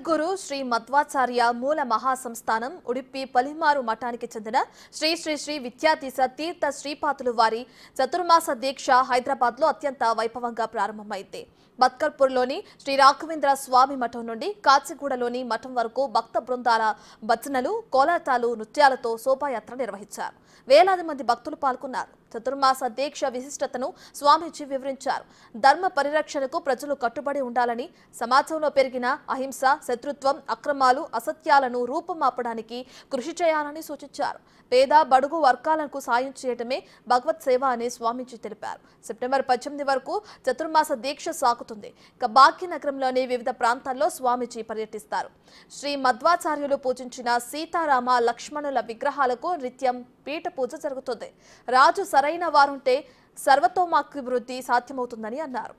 జగద్గురు శ్రీ మధ్వాచార్య మూల మహాసంస్థానం ఉడిపి పలిమారు మఠానికి చెందిన శ్రీ శ్రీ శ్రీ విద్యాధీశ తీర్థ శ్రీపాదులు వారి చతుర్మాస దీక్ష హైదరాబాద్ లో అత్యంత వైభవంగా ప్రారంభమైంది. బత్కర్పూర్లోని శ్రీ రాఘవేంద్ర స్వామి మఠం నుండి కాచిగూడలోని మఠం వరకు భక్త బృందాల భజనలు, కోలాటాలు, నృత్యాలతో శోభాయాత్ర నిర్వహించారు. వేలాది మంది భక్తులు పాల్గొన్నారు. చతుర్మాస దీక్ష విశిష్టతను స్వామీజీ వివరించారు. ధర్మ పరిరక్షణకు ప్రజలు కట్టుబడి ఉండాలని, సమాజంలో పెరిగిన అహింస, శత్రుత్వం, అక్రమాలు, అసత్యాలను రూపుమాపడానికి కృషి చేయాలని సూచించారు. పేద బడుగు వర్గాలకు సాయం చేయడమే భగవత్ సేవ అని స్వామీజీ తెలిపారు. సెప్టెంబర్ 18 వరకు చతుర్మాస దీక్ష సాగుతుంది. భాగ్యనగరంలోని వివిధ ప్రాంతాల్లో స్వామీజీ పర్యటిస్తారు. శ్రీ మధ్వాచార్యులు పూజించిన సీతారామ లక్ష్మణుల విగ్రహాలకు నిత్యం పీఠ పూజ జరుగుతుంది. రాజు సరైన వారుంటే సర్వతోముఖాభివృద్ధి సాధ్యమవుతుందని అన్నారు.